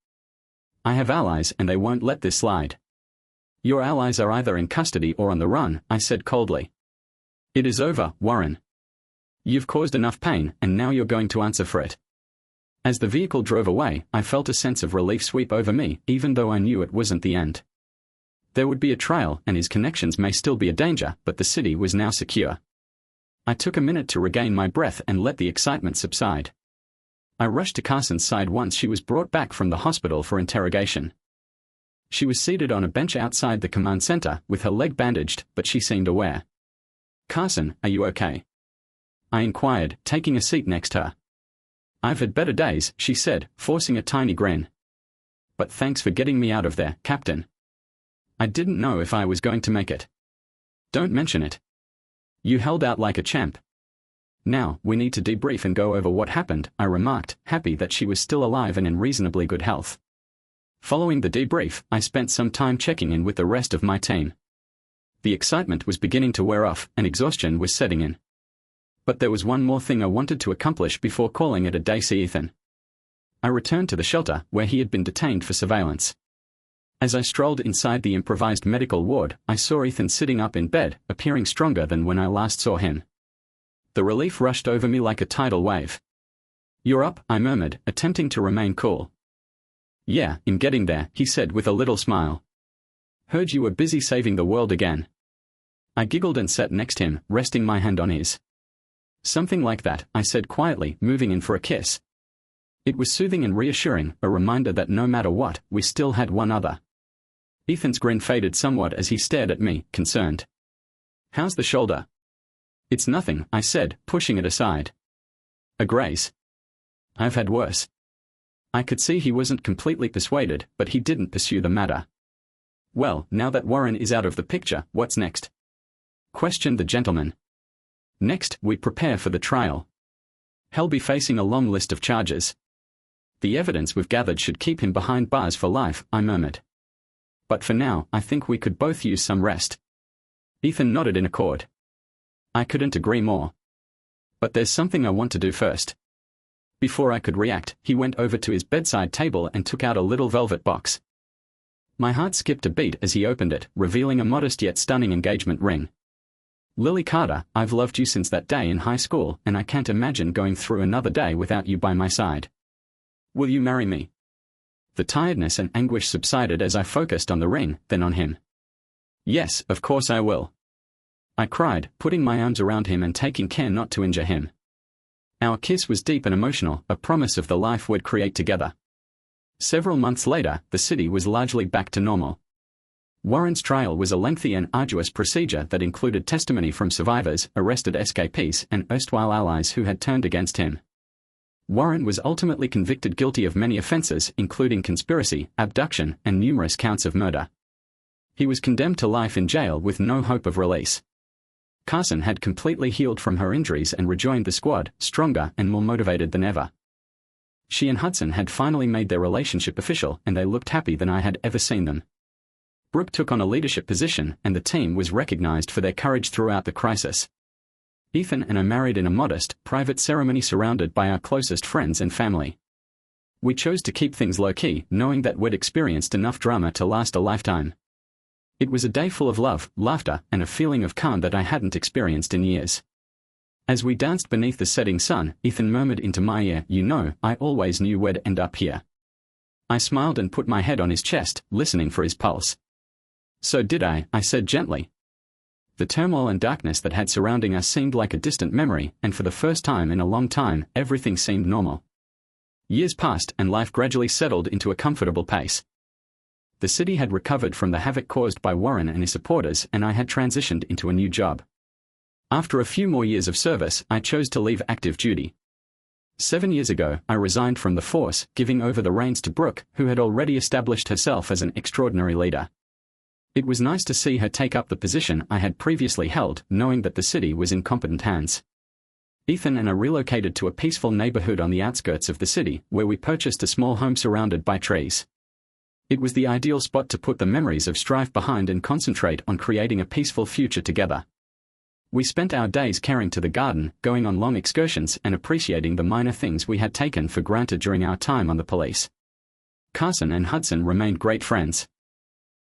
I have allies and they won't let this slide. Your allies are either in custody or on the run, I said coldly. It is over, Warren. You've caused enough pain, and now you're going to answer for it. As the vehicle drove away, I felt a sense of relief sweep over me, even though I knew it wasn't the end. There would be a trial, and his connections may still be a danger, but the city was now secure. I took a minute to regain my breath and let the excitement subside. I rushed to Carson's side once she was brought back from the hospital for interrogation. She was seated on a bench outside the command center, with her leg bandaged, but she seemed aware. Carson, are you okay? I inquired, taking a seat next to her. I've had better days, she said, forcing a tiny grin. But thanks for getting me out of there, Captain. I didn't know if I was going to make it. Don't mention it. You held out like a champ. Now, we need to debrief and go over what happened, I remarked, happy that she was still alive and in reasonably good health. Following the debrief, I spent some time checking in with the rest of my team. The excitement was beginning to wear off, and exhaustion was setting in. But there was one more thing I wanted to accomplish before calling it a day. See Ethan. I returned to the shelter, where he had been detained for surveillance. As I strolled inside the improvised medical ward, I saw Ethan sitting up in bed, appearing stronger than when I last saw him. The relief rushed over me like a tidal wave. You're up, I murmured, attempting to remain cool. Yeah, I'm getting there, he said with a little smile. Heard you were busy saving the world again. I giggled and sat next to him, resting my hand on his. Something like that, I said quietly, moving in for a kiss. It was soothing and reassuring, a reminder that no matter what, we still had one other. Ethan's grin faded somewhat as he stared at me, concerned. How's the shoulder? It's nothing, I said, pushing it aside. A graze. I've had worse. I could see he wasn't completely persuaded, but he didn't pursue the matter. Well, now that Warren is out of the picture, what's next? Questioned the gentleman. Next, we prepare for the trial. He'll be facing a long list of charges. The evidence we've gathered should keep him behind bars for life, I murmured. But for now, I think we could both use some rest. Ethan nodded in accord. I couldn't agree more. But there's something I want to do first. Before I could react, he went over to his bedside table and took out a little velvet box. My heart skipped a beat as he opened it, revealing a modest yet stunning engagement ring. Lily Carter, I've loved you since that day in high school, and I can't imagine going through another day without you by my side. Will you marry me? The tiredness and anguish subsided as I focused on the ring, then on him. Yes, of course I will. I cried, putting my arms around him and taking care not to injure him. Our kiss was deep and emotional, a promise of the life we'd create together. Several months later, the city was largely back to normal. Warren's trial was a lengthy and arduous procedure that included testimony from survivors, arrested escapees, and erstwhile allies who had turned against him. Warren was ultimately convicted guilty of many offenses, including conspiracy, abduction, and numerous counts of murder. He was condemned to life in jail with no hope of release. Carson had completely healed from her injuries and rejoined the squad, stronger and more motivated than ever. She and Hudson had finally made their relationship official, and they looked happier than I had ever seen them. Brooke took on a leadership position, and the team was recognized for their courage throughout the crisis. Ethan and I married in a modest, private ceremony surrounded by our closest friends and family. We chose to keep things low-key, knowing that we'd experienced enough drama to last a lifetime. It was a day full of love, laughter, and a feeling of calm that I hadn't experienced in years. As we danced beneath the setting sun, Ethan murmured into my ear, "You know, I always knew we'd end up here." I smiled and put my head on his chest, listening for his pulse. "So did I," I said gently. The turmoil and darkness that had surrounding us seemed like a distant memory, and for the first time in a long time, everything seemed normal. Years passed and life gradually settled into a comfortable pace. The city had recovered from the havoc caused by Warren and his supporters, and I had transitioned into a new job. After a few more years of service, I chose to leave active duty. 7 years ago, I resigned from the force, giving over the reins to Brooke, who had already established herself as an extraordinary leader. It was nice to see her take up the position I had previously held, knowing that the city was in competent hands. Ethan and I relocated to a peaceful neighborhood on the outskirts of the city, where we purchased a small home surrounded by trees. It was the ideal spot to put the memories of strife behind and concentrate on creating a peaceful future together. We spent our days caring to the garden, going on long excursions, and appreciating the minor things we had taken for granted during our time on the police. Carson and Hudson remained great friends.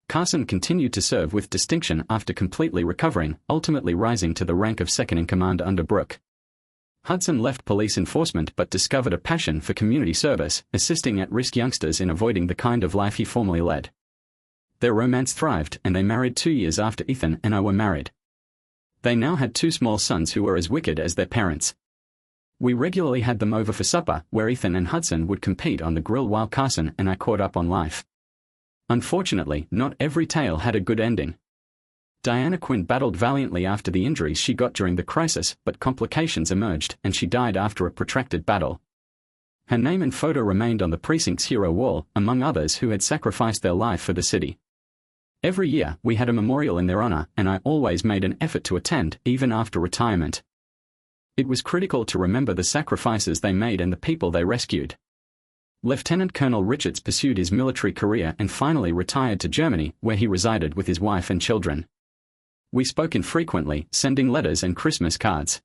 Carson continued to serve with distinction after completely recovering, ultimately rising to the rank of second-in-command under Brooke. Hudson left police enforcement but discovered a passion for community service, assisting at-risk youngsters in avoiding the kind of life he formerly led. Their romance thrived, and they married 2 years after Ethan and I were married. They now had 2 small sons who were as wicked as their parents. We regularly had them over for supper, where Ethan and Hudson would compete on the grill while Carson and I caught up on life. Unfortunately, not every tale had a good ending. Diana Quinn battled valiantly after the injuries she got during the crisis, but complications emerged and she died after a protracted battle. Her name and photo remained on the precinct's hero wall, among others who had sacrificed their life for the city. Every year, we had a memorial in their honor, and I always made an effort to attend, even after retirement. It was critical to remember the sacrifices they made and the people they rescued. Lieutenant Colonel Richards pursued his military career and finally retired to Germany, where he resided with his wife and children. We spoke infrequently, sending letters and Christmas cards.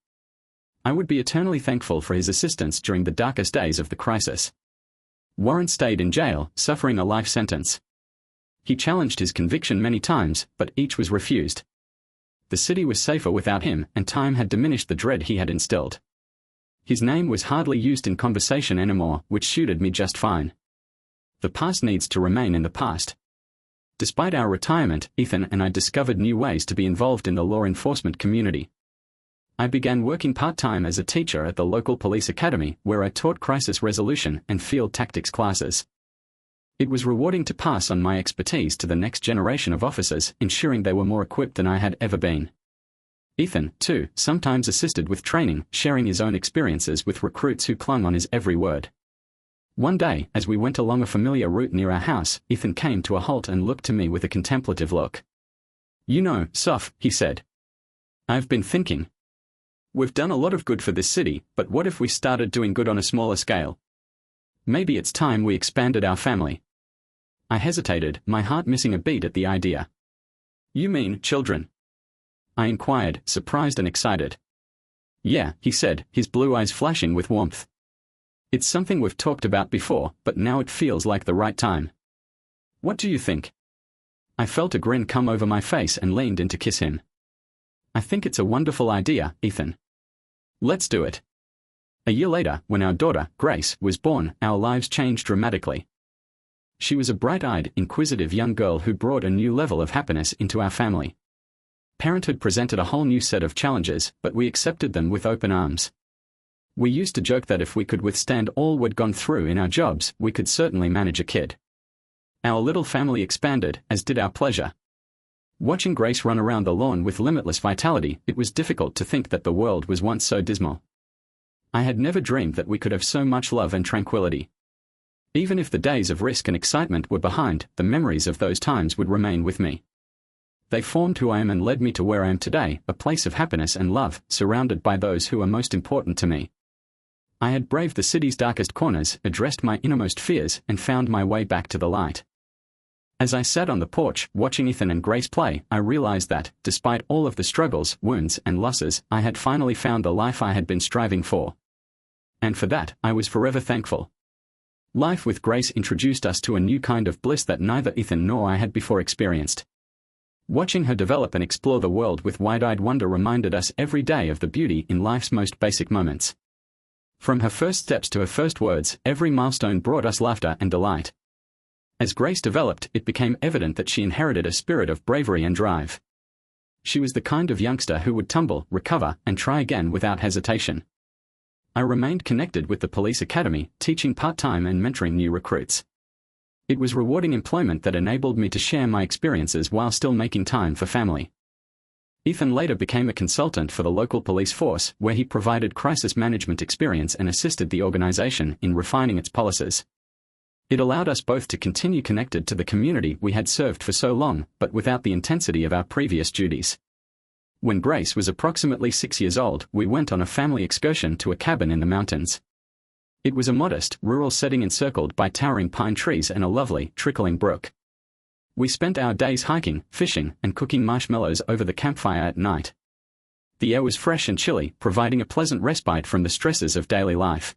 I would be eternally thankful for his assistance during the darkest days of the crisis. Warren stayed in jail, suffering a life sentence. He challenged his conviction many times, but each was refused. The city was safer without him, and time had diminished the dread he had instilled. His name was hardly used in conversation anymore, which suited me just fine. The past needs to remain in the past. Despite our retirement, Ethan and I discovered new ways to be involved in the law enforcement community. I began working part-time as a teacher at the local police academy, where I taught crisis resolution and field tactics classes. It was rewarding to pass on my expertise to the next generation of officers, ensuring they were more equipped than I had ever been. Ethan, too, sometimes assisted with training, sharing his own experiences with recruits who clung on his every word. One day, as we went along a familiar route near our house, Ethan came to a halt and looked to me with a contemplative look. "You know, Soph," he said. "I've been thinking. We've done a lot of good for this city, but what if we started doing good on a smaller scale? Maybe it's time we expanded our family. I hesitated, my heart missing a beat at the idea. You mean children? I inquired, surprised and excited. Yeah, he said, his blue eyes flashing with warmth. It's something we've talked about before, but now it feels like the right time. What do you think? I felt a grin come over my face and leaned in to kiss him. I think it's a wonderful idea, Ethan. Let's do it. A year later, when our daughter, Grace, was born, our lives changed dramatically. She was a bright-eyed, inquisitive young girl who brought a new level of happiness into our family. Parenthood presented a whole new set of challenges, but we accepted them with open arms. We used to joke that if we could withstand all we'd gone through in our jobs, we could certainly manage a kid. Our little family expanded, as did our pleasure. Watching Grace run around the lawn with limitless vitality, it was difficult to think that the world was once so dismal. I had never dreamed that we could have so much love and tranquility. Even if the days of risk and excitement were behind, the memories of those times would remain with me. They formed who I am and led me to where I am today, a place of happiness and love, surrounded by those who are most important to me. I had braved the city's darkest corners, addressed my innermost fears, and found my way back to the light. As I sat on the porch, watching Ethan and Grace play, I realized that, despite all of the struggles, wounds, and losses, I had finally found the life I had been striving for. And for that, I was forever thankful. Life with Grace introduced us to a new kind of bliss that neither Ethan nor I had before experienced. Watching her develop and explore the world with wide-eyed wonder reminded us every day of the beauty in life's most basic moments. From her first steps to her first words, every milestone brought us laughter and delight. As Grace developed, it became evident that she inherited a spirit of bravery and drive. She was the kind of youngster who would tumble, recover, and try again without hesitation. I remained connected with the police academy, teaching part-time and mentoring new recruits. It was rewarding employment that enabled me to share my experiences while still making time for family. Ethan later became a consultant for the local police force, where he provided crisis management experience and assisted the organization in refining its policies. It allowed us both to continue connected to the community we had served for so long, but without the intensity of our previous duties. When Grace was approximately 6 years old, we went on a family excursion to a cabin in the mountains. It was a modest, rural setting encircled by towering pine trees and a lovely, trickling brook. We spent our days hiking, fishing, and cooking marshmallows over the campfire at night. The air was fresh and chilly, providing a pleasant respite from the stresses of daily life.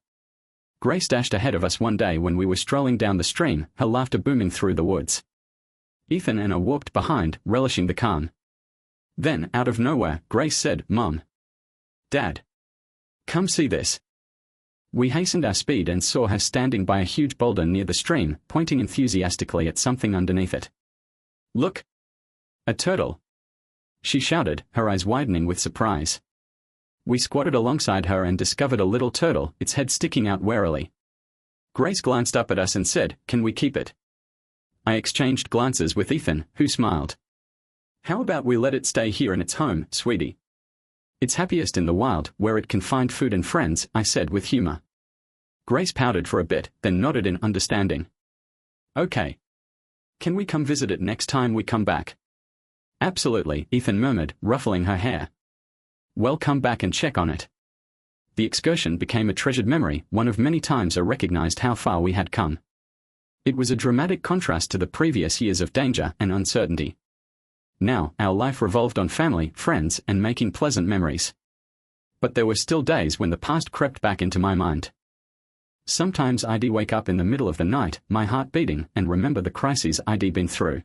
Grace dashed ahead of us one day when we were strolling down the stream, her laughter booming through the woods. Ethan and I walked behind, relishing the calm. Then, out of nowhere, Grace said, "Mom. Dad. Come see this." We hastened our speed and saw her standing by a huge boulder near the stream, pointing enthusiastically at something underneath it. "Look! A turtle!" she shouted, her eyes widening with surprise. We squatted alongside her and discovered a little turtle, its head sticking out warily. Grace glanced up at us and said, "Can we keep it?" I exchanged glances with Ethan, who smiled. "How about we let it stay here in its home, sweetie? It's happiest in the wild, where it can find food and friends," I said with humor. Grace pouted for a bit, then nodded in understanding. "Okay. Can we come visit it next time we come back?" "Absolutely," Ethan murmured, ruffling her hair. "Well, come back and check on it." The excursion became a treasured memory, one of many times I recognized how far we had come. It was a dramatic contrast to the previous years of danger and uncertainty. Now, our life revolved on family, friends, and making pleasant memories. But there were still days when the past crept back into my mind. Sometimes I'd wake up in the middle of the night, my heart beating, and remember the crises I'd been through.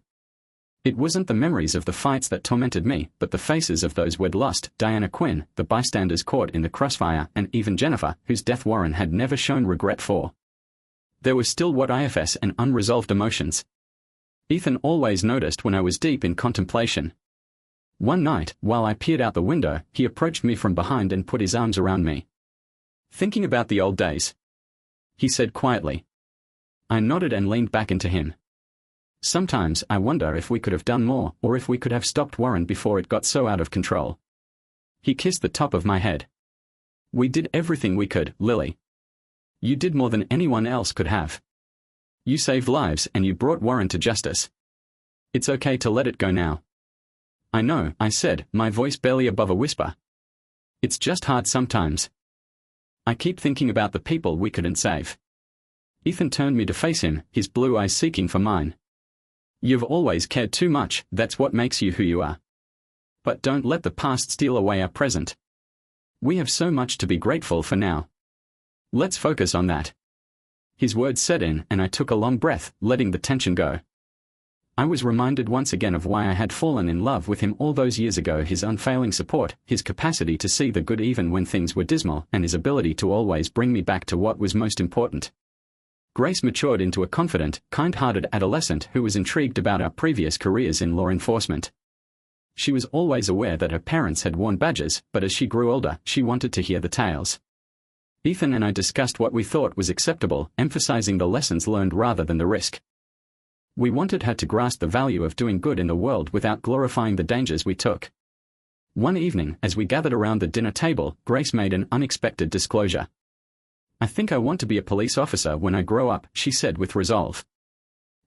It wasn't the memories of the fights that tormented me, but the faces of those we'd lost, Diana Quinn, the bystanders caught in the crossfire, and even Jennifer, whose death Warren had never shown regret for. There was still what ifs and unresolved emotions. Ethan always noticed when I was deep in contemplation. One night, while I peered out the window, he approached me from behind and put his arms around me. "Thinking about the old days?" he said quietly. I nodded and leaned back into him. "Sometimes I wonder if we could have done more, or if we could have stopped Warren before it got so out of control." He kissed the top of my head. "We did everything we could, Lily. You did more than anyone else could have. You saved lives and you brought Warren to justice. It's okay to let it go now." "I know," I said, my voice barely above a whisper. "It's just hard sometimes. I keep thinking about the people we couldn't save." Ethan turned me to face him, his blue eyes seeking for mine. "You've always cared too much, that's what makes you who you are. But don't let the past steal away our present. We have so much to be grateful for now. Let's focus on that." His words set in, and I took a long breath, letting the tension go. I was reminded once again of why I had fallen in love with him all those years ago: his unfailing support, his capacity to see the good even when things were dismal, and his ability to always bring me back to what was most important. Grace matured into a confident, kind-hearted adolescent who was intrigued about our previous careers in law enforcement. She was always aware that her parents had worn badges, but as she grew older, she wanted to hear the tales. Ethan and I discussed what we thought was acceptable, emphasizing the lessons learned rather than the risk. We wanted her to grasp the value of doing good in the world without glorifying the dangers we took. One evening, as we gathered around the dinner table, Grace made an unexpected disclosure. "I think I want to be a police officer when I grow up," she said with resolve.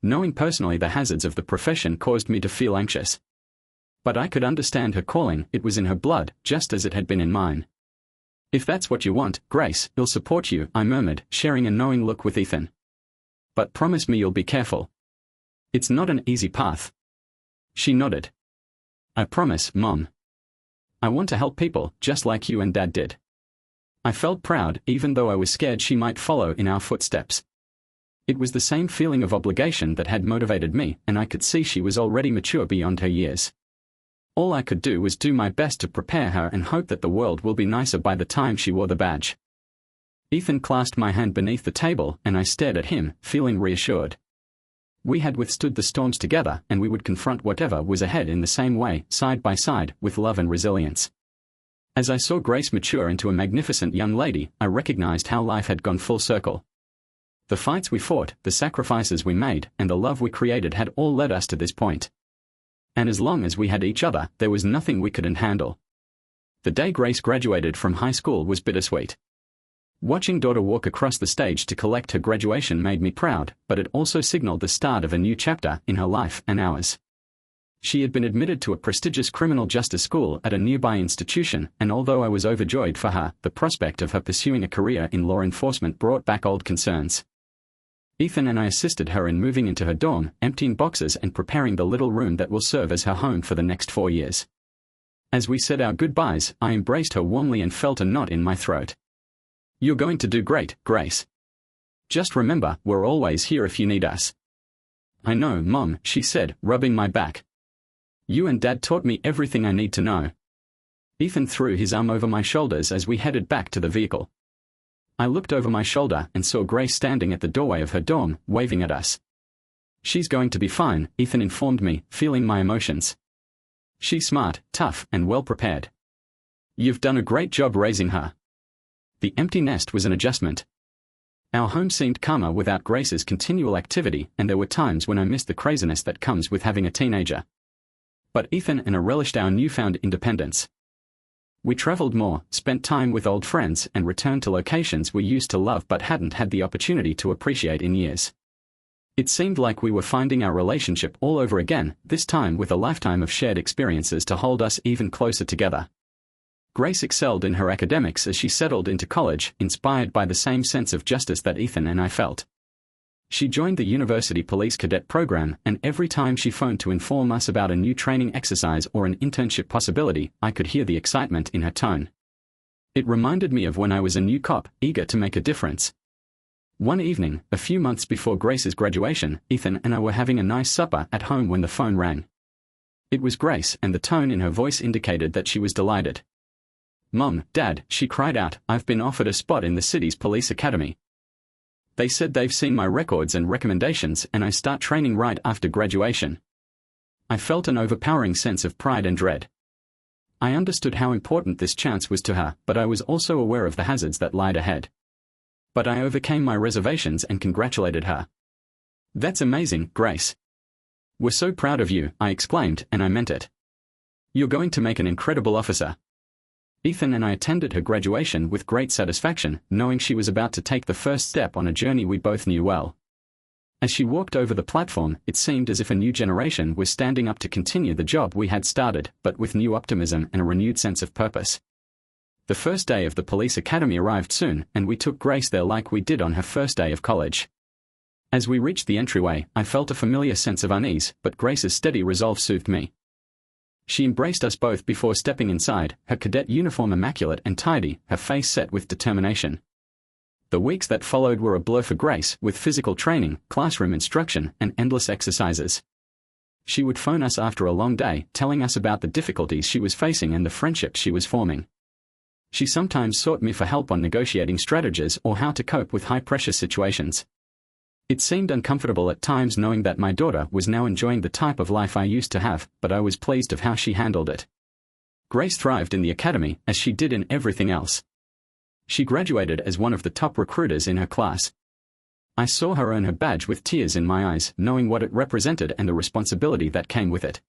Knowing personally the hazards of the profession caused me to feel anxious. But I could understand her calling; it was in her blood, just as it had been in mine. "If that's what you want, Grace, I'll support you," I murmured, sharing a knowing look with Ethan. "But promise me you'll be careful. It's not an easy path." She nodded. "I promise, Mom. I want to help people, just like you and Dad did." I felt proud, even though I was scared she might follow in our footsteps. It was the same feeling of obligation that had motivated me, and I could see she was already mature beyond her years. All I could do was do my best to prepare her and hope that the world will be nicer by the time she wore the badge. Ethan clasped my hand beneath the table, and I stared at him, feeling reassured. We had withstood the storms together, and we would confront whatever was ahead in the same way, side by side, with love and resilience. As I saw Grace mature into a magnificent young lady, I recognized how life had gone full circle. The fights we fought, the sacrifices we made, and the love we created had all led us to this point. And as long as we had each other, there was nothing we couldn't handle. The day Grace graduated from high school was bittersweet. Watching daughter walk across the stage to collect her graduation made me proud, but it also signaled the start of a new chapter in her life and ours. She had been admitted to a prestigious criminal justice school at a nearby institution, and although I was overjoyed for her, the prospect of her pursuing a career in law enforcement brought back old concerns. Ethan and I assisted her in moving into her dorm, emptying boxes and preparing the little room that will serve as her home for the next 4 years. As we said our goodbyes, I embraced her warmly and felt a knot in my throat. "You're going to do great, Grace. Just remember, we're always here if you need us." "I know, Mom," she said, rubbing my back. "You and Dad taught me everything I need to know." Ethan threw his arm over my shoulders as we headed back to the vehicle. I looked over my shoulder and saw Grace standing at the doorway of her dorm, waving at us. "She's going to be fine," Ethan informed me, feeling my emotions. "She's smart, tough, and well prepared. You've done a great job raising her." The empty nest was an adjustment. Our home seemed calmer without Grace's continual activity, and there were times when I missed the craziness that comes with having a teenager. But Ethan and I relished our newfound independence. We traveled more, spent time with old friends, and returned to locations we used to love but hadn't had the opportunity to appreciate in years. It seemed like we were finding our relationship all over again, this time with a lifetime of shared experiences to hold us even closer together. Grace excelled in her academics as she settled into college, inspired by the same sense of justice that Ethan and I felt. She joined the university police cadet program, and every time she phoned to inform us about a new training exercise or an internship possibility, I could hear the excitement in her tone. It reminded me of when I was a new cop, eager to make a difference. One evening, a few months before Grace's graduation, Ethan and I were having a nice supper at home when the phone rang. It was Grace, and the tone in her voice indicated that she was delighted. "Mom, Dad," she cried out, "I've been offered a spot in the city's police academy. They said they've seen my records and recommendations, and I start training right after graduation." I felt an overpowering sense of pride and dread. I understood how important this chance was to her, but I was also aware of the hazards that lied ahead. But I overcame my reservations and congratulated her. "That's amazing, Grace. We're so proud of you," I exclaimed, and I meant it. "You're going to make an incredible officer." Ethan and I attended her graduation with great satisfaction, knowing she was about to take the first step on a journey we both knew well. As she walked over the platform, it seemed as if a new generation was standing up to continue the job we had started, but with new optimism and a renewed sense of purpose. The first day of the police academy arrived soon, and we took Grace there like we did on her first day of college. As we reached the entryway, I felt a familiar sense of unease, but Grace's steady resolve soothed me. She embraced us both before stepping inside, her cadet uniform immaculate and tidy, her face set with determination. The weeks that followed were a blur for Grace, with physical training, classroom instruction, and endless exercises. She would phone us after a long day, telling us about the difficulties she was facing and the friendships she was forming. She sometimes sought me for help on negotiating strategies or how to cope with high-pressure situations. It seemed uncomfortable at times knowing that my daughter was now enjoying the type of life I used to have, but I was pleased of how she handled it. Grace thrived in the academy, as she did in everything else. She graduated as one of the top recruiters in her class. I saw her earn her badge with tears in my eyes, knowing what it represented and the responsibility that came with it.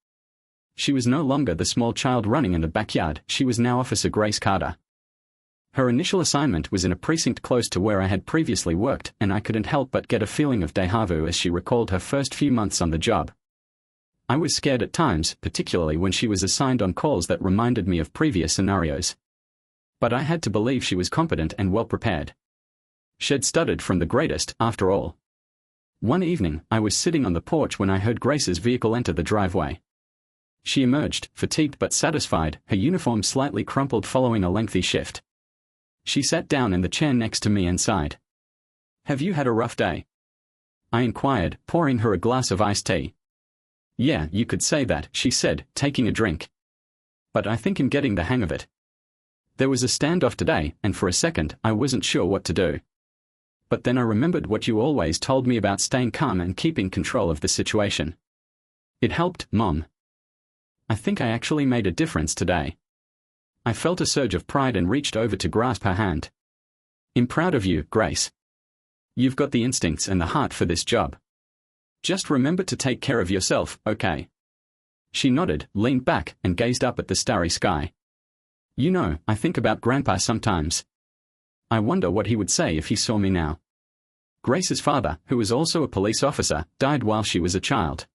She was no longer the small child running in the backyard, she was now Officer Grace Carter. Her initial assignment was in a precinct close to where I had previously worked, and I couldn't help but get a feeling of déjà vu as she recalled her first few months on the job. I was scared at times, particularly when she was assigned on calls that reminded me of previous scenarios. But I had to believe she was competent and well prepared. She'd studied from the greatest, after all. One evening, I was sitting on the porch when I heard Grace's vehicle enter the driveway. She emerged, fatigued but satisfied, her uniform slightly crumpled following a lengthy shift. She sat down in the chair next to me and sighed. "Have you had a rough day?" I inquired, pouring her a glass of iced tea. "Yeah, you could say that," she said, taking a drink. "But I think I'm getting the hang of it. There was a standoff today, and for a second, I wasn't sure what to do. But then I remembered what you always told me about staying calm and keeping control of the situation. It helped, Mom. I think I actually made a difference today." I felt a surge of pride and reached over to grasp her hand. "I'm proud of you, Grace. You've got the instincts and the heart for this job. Just remember to take care of yourself, okay?" She nodded, leaned back, and gazed up at the starry sky. "You know, I think about Grandpa sometimes. I wonder what he would say if he saw me now. Grace's father, who was also a police officer, died while she was a child."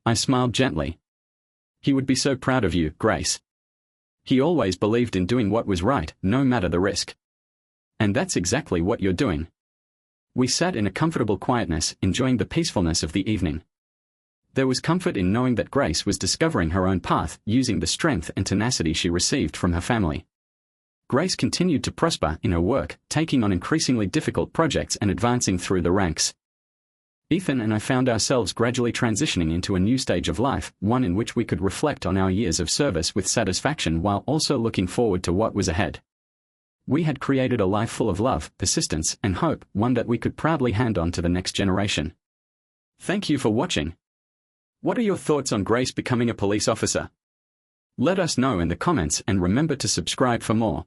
I smiled gently. "He would be so proud of you, Grace. He always believed in doing what was right, no matter the risk. And that's exactly what you're doing." We sat in a comfortable quietness, enjoying the peacefulness of the evening. There was comfort in knowing that Grace was discovering her own path, using the strength and tenacity she received from her family. Grace continued to prosper in her work, taking on increasingly difficult projects and advancing through the ranks. Ethan and I found ourselves gradually transitioning into a new stage of life, one in which we could reflect on our years of service with satisfaction while also looking forward to what was ahead. We had created a life full of love, persistence, and hope, one that we could proudly hand on to the next generation. Thank you for watching. What are your thoughts on Grace becoming a police officer? Let us know in the comments and remember to subscribe for more.